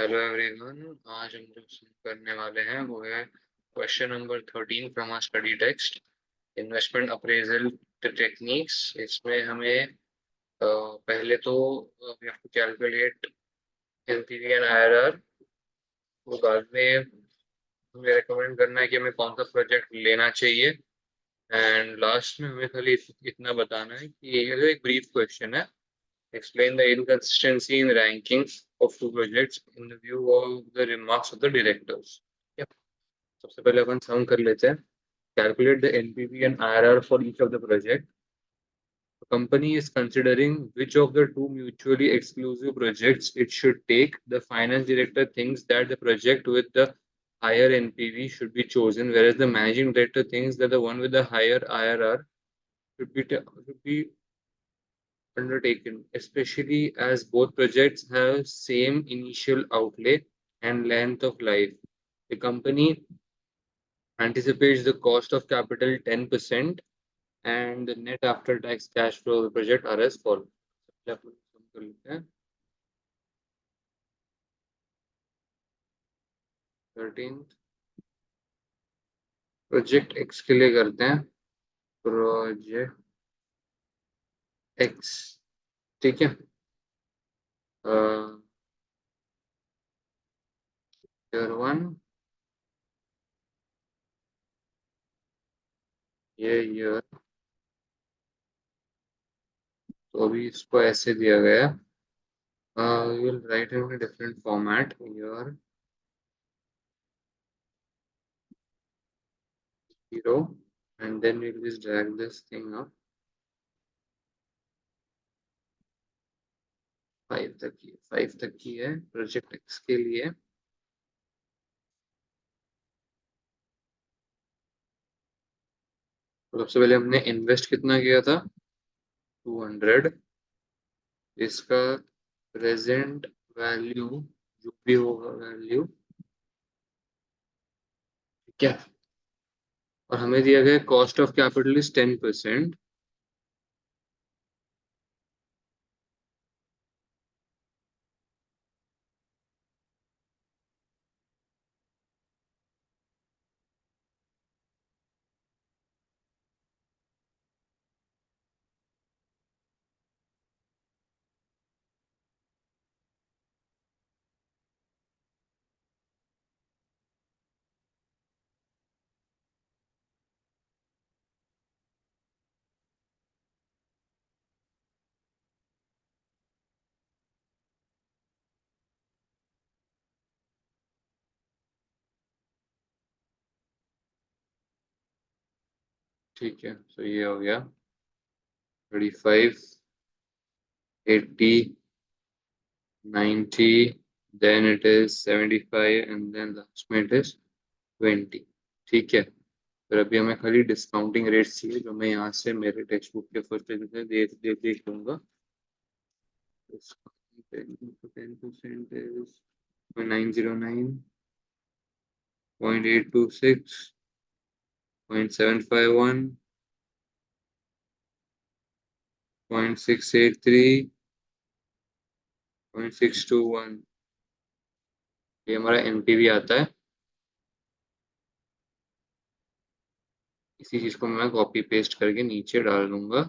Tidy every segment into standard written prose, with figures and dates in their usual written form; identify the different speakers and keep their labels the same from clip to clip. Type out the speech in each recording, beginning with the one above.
Speaker 1: Hello everyone, आज हम जो करने वाले हैं वो है question number 13 from our study text investment appraisal techniques. इसमें हमें पहले तो we have to calculate NPV and IRR. वो बाद में हमें रिकमेंड करना है कि हमें कौन सा प्रोजेक्ट लेना चाहिए, एंड लास्ट में हमें खाली इतना बताना है कि ये एक ब्रीफ क्वेश्चन है। Explain the inconsistency in rankings of two projects in the view of the remarks of the directors. Yeah. सबसे पहले अपन सम कर लेते हैं. Calculate the NPV and IRR for each of the project. The company is considering which of the two mutually exclusive projects it should take. The finance director thinks that the project with the higher NPV should be chosen, whereas the managing director thinks that the one with the higher IRR should be undertaken, especially as both projects have same initial outlay and length of life. The company anticipates the cost of capital 10% and the net after tax cash flow of the project are as follows. 13th project x के लिए करते हैं. Project x, ठीक है. Year 1, ये year, तो अभी इसको ऐसे दिया गया. you'll write in a different format here. 0 and then we'll just drag this thing up 5 तक की है प्रोजेक्ट एक्स के लिए. तो सबसे पहले हमने इन्वेस्ट कितना किया था 200. इसका प्रेजेंट वैल्यू जो भी होगा वैल्यू, ठीक है. और हमें दिया गया कॉस्ट ऑफ कैपिटल इज 10%. ठीक है, तो ये हो गया 35, 80, 90, then it is 75 and then last में it is 20. ठीक है. फिर अभी हमें खाली डिस्काउंटिंग रेट चाहिए जो मैं यहाँ से मेरे टेक्स्ट बुक के फर्स्ट पेज में देख लूंगा. 10% is 909, 0.826, 0.751, 0.683, 0.621. ये हमारा एनपीवी आता है. इसी चीज को मैं कॉपी पेस्ट करके नीचे डाल दूंगा.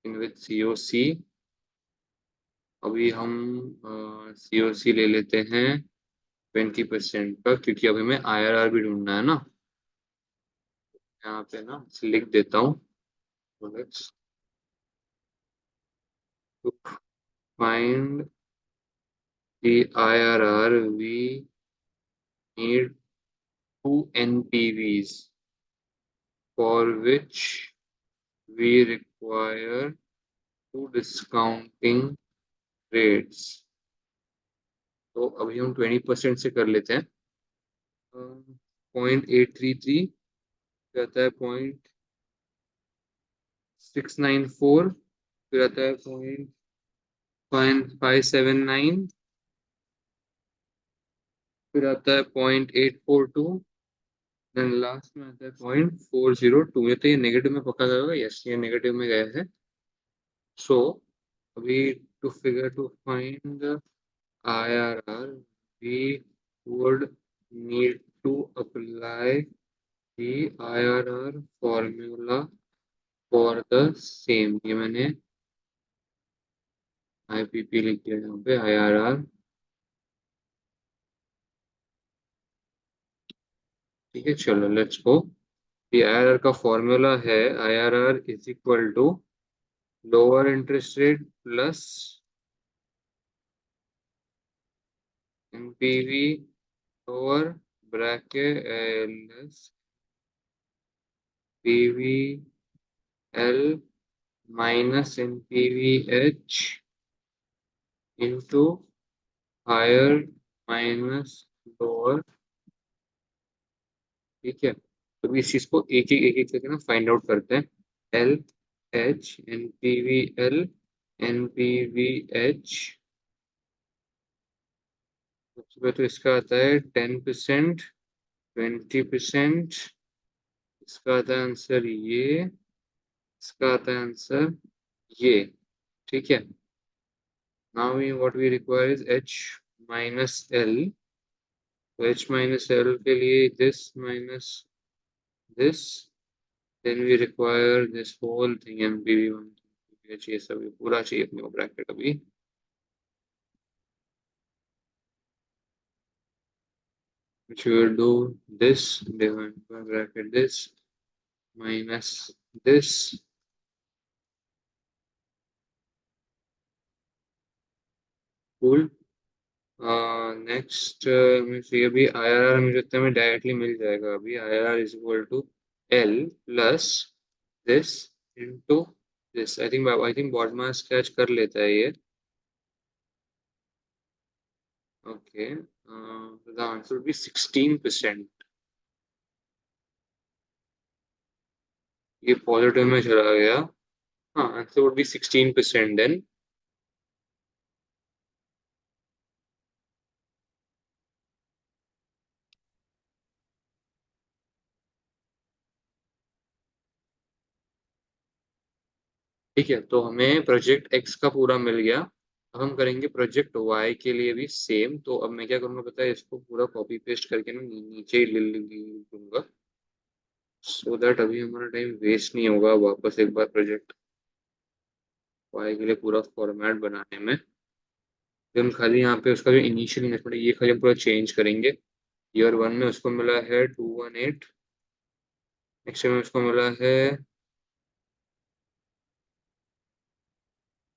Speaker 1: In with COC. अभी हम सीओसी ले लेते हैं 20% का, क्योंकि अभी हमें आईआरआर भी ढूंढना है ना. यहाँ पे ना लिख देता हूँ. Let's find the IRR, we need two NPVs for which we require two discounting rates. तो अभी हम 20% से कर लेते हैं. 0.833 आता है 0.694, फिर आता है 0.579, फिर आता है 0.842, देन लास्ट में आता है 0.402. ये तो ये नेगेटिव में पक्का गया होगा. यस, ये नेगेटिव में गया है. सो अभी to find the IRR, we would need to apply the IRR formula for the same. ये मैंने IPP लिख दिया यहाँ पे IRR. ठीक है, चलो लेट्स गो. IRR का फॉर्मूला है IRR is equal to lower interest rate plus NPV lower bracket less PVL minus NPVH into higher minus lower. ठीक है, तो इस चीज को एक एक करके ना फाइंड आउट करते हैं. L H NPVL NPVH. सबसे पहले तो इसका आता है 10%, 20%. इसका आता है आंसर ये, इसका आता है आंसर ये. ठीक है, now what we require is H minus L. तो H minus L के लिए this minus this, then we require this whole thing MPV1 ये सब पूरा चाहिए अपने को ब्रैकेट अभी. which we will do this divided by bracket this minus this. cool. Next ये भी IRR मुझे लगता है डायरेक्टली मिल जाएगा. अभी IRR is equal to L plus this into this. I think BODMAS sketch कर लेता है ये. Okay, the answer would be 16%. ये पॉजिटिव में चला गया. हाँ, आंसर वुड बी 16% देन. ठीक है, तो हमें प्रोजेक्ट एक्स का पूरा मिल गया. अब हम करेंगे प्रोजेक्ट वाई के लिए भी सेम. तो अब मैं क्या करूँगा पता है, इसको पूरा कॉपी पेस्ट करके ना नीचे ही ले लूंगा, सो दैट अभी हमारा टाइम वेस्ट नहीं होगा वापस एक बार प्रोजेक्ट वाई के लिए पूरा फॉर्मेट बनाने में. फिर हम खाली यहाँ पे उसका जो इनिशियल इन्वेस्टमेंट है ये खाली हम पूरा चेंज करेंगे. ईयर 1 में उसको मिला है 218. नेक्स्ट में उसको मिला है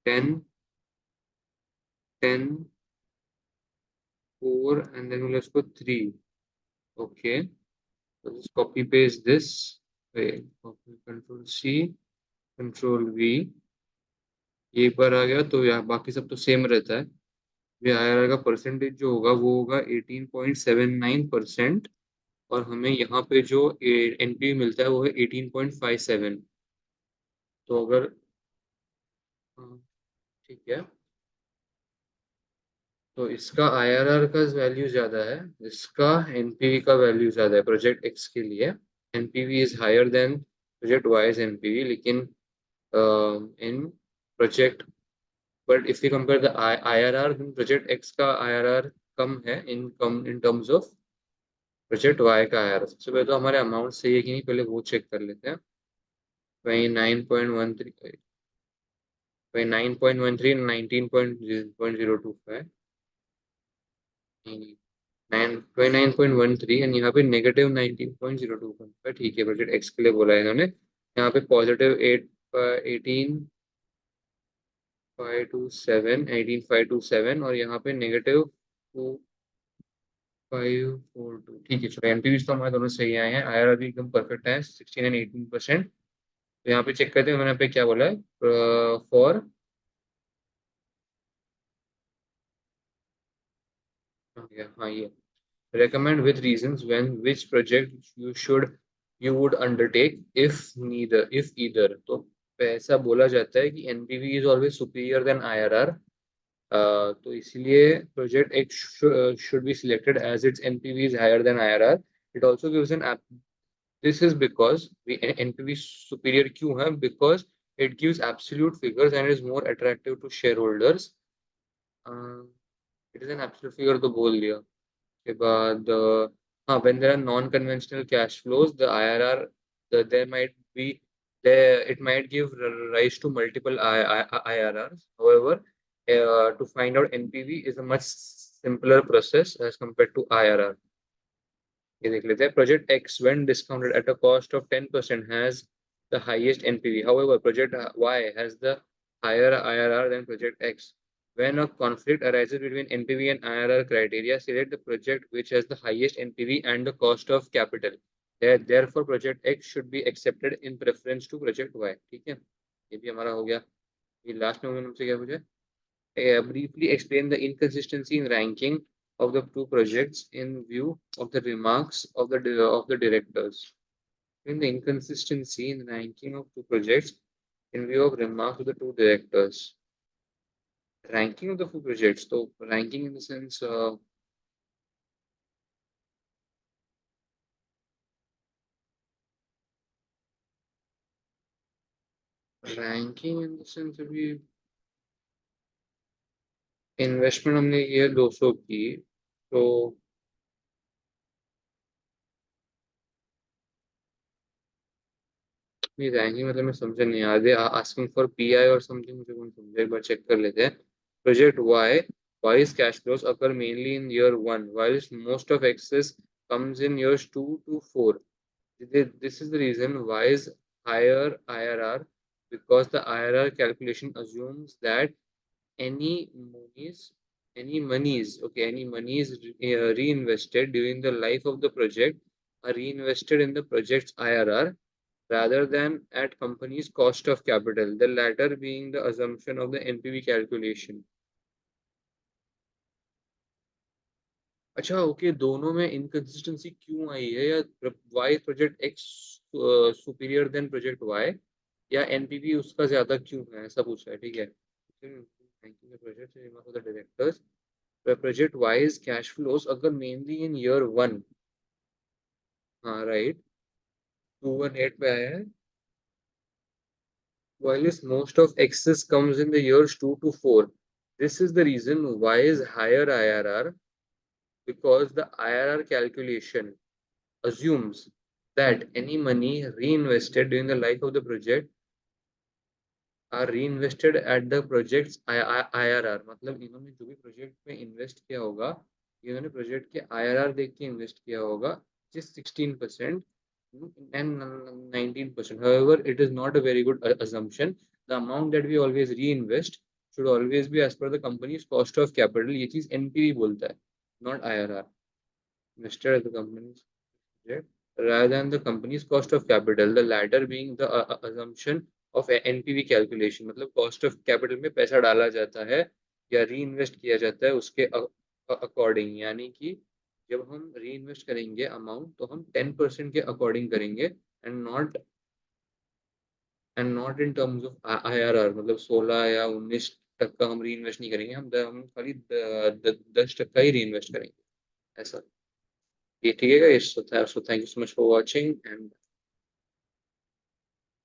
Speaker 1: 10, 10, 4 एंड देन मिला उसको 3. Okay, so just copy paste this. Copy control C, control V. ये एक बार आ गया तो यहाँ बाकी सब तो सेम रहता है. ये IRR का परसेंटेज जो होगा वो होगा 18.79%. और हमें यहाँ पे जो NPV मिलता है वो है 18.57. तो अगर हाँ, ठीक है, तो इसका IRR का वैल्यू ज्यादा है, इसका NPV का वैल्यू ज्यादा है प्रोजेक्ट एक्स के लिए. NPV is higher than project Y's NPV, लेकिन इन project but if you compare the IRR, project X का IRR कम है in terms of project Y का IRR. सबसे पहले तो हमारे अमाउंट सही है कि नहीं पहले वो चेक कर लेते हैं. वही 9.13, वही 9.13, 19.025, 29.13 एंड यहाँ पे नेगेटिव 19.025. ठीक है, प्रोजेक्ट एक्स के लिए बोला है इन्होंने. यहाँ पे पॉजिटिव 18.527 और यहाँ पे नेगेटिव 2542. ठीक है, चलो एनपीवी तो हमारे दोनों सही आए हैं. IRR भी एकदम परफेक्ट है 16 एंड 18%. तो यहाँ पे चेक करते हैं मैंने यहाँ पे क्या बोला है. फॉर हाँ ये recommend with reasons when which project you would undertake if either. तो ऐसा बोला जाता है कि NPV is always superior than IRR. तो इसलिए प्रोजेक्ट एक should be selected as its NPV is higher than IRR. It also gives an app. This is because NPV superior क्यों है? Because It gives absolute figures and is more attractive to shareholders. It is an absolute figure तो बोल दिया. उसके बाद when there are non-conventional cash flows, the IRR, there might be there it might give rise to multiple IRRs. However, to find out NPV is a much simpler process as compared to IRR. ये देख लेते हैं. Project X, when discounted at a cost of 10%, has the highest NPV. However, Project Y has the higher IRR than Project X. When a conflict arises between NPV and IRR criteria, select the project which has the highest NPV and the cost of capital. Therefore, Project X should be accepted in preference to Project Y. ठीक है, ये भी हमारा हो गया. ये last में हमसे क्या पूछा? Briefly explain the inconsistency in ranking of the two projects in view of the remarks of the directors. In the inconsistency in ranking of two projects in view of remarks of the two directors. Ranking of the two projects. So ranking in the sense अभी investment हमने ये 200 की, तो नहीं ranking मतलब मैं समझा नहीं. आधे आस्किंग फॉर पीआई और समथिंग, मुझे कौन समझा, एक बार चेक कर लेते हैं. Project Y, Y's cash flows occur mainly in year 1 whilst most of excess comes in years 2 to 4. This is the reason why is higher IRR, because the IRR calculation assumes that any monies reinvested during the life of the project are reinvested in the project's IRR rather than at company's cost of capital, the latter being the assumption of the NPV calculation. अच्छा okay, दोनों में inconsistency क्यों आई है? या why project X superior than project Y, या NPV उसका ज्यादा क्यों है, ऐसा पूछा है. ठीक है, directors project wise cash flows अगर मेनली इन ईयर 1. हाँ राइट, 218 पे आया है. While most of excess comes in the years 2 to 4. This is the reason why is higher IRR, because the IRR calculation assumes that any money reinvested during the life of the project are reinvested at the project's IRR. मतलब इन्होंने जो भी project में invest किया होगा, इन्होंने project के IRR देख के इन्वेस्ट किया होगा, जिस 16% and 19%. However, it is not a very good assumption. The amount that we always reinvest should always be as per the company's cost of capital. ये चीज NPV बोलता है, not IRR. Invested at the company's project rather than the company's cost of capital, the latter being the assumption of NPV calculation. मतलब cost of capital में पैसा डाला जाता है या reinvest किया जाता है उसके according, यानी कि जब हम reinvest करेंगे अमाउंट तो हम 10% के according करेंगे and not in terms of IRR. मतलब 16 या 19% का हम reinvest नहीं करेंगे, हम खाली 10% ही reinvest करेंगे, ऐसा. ये ठीक है. So thank you so much for watching and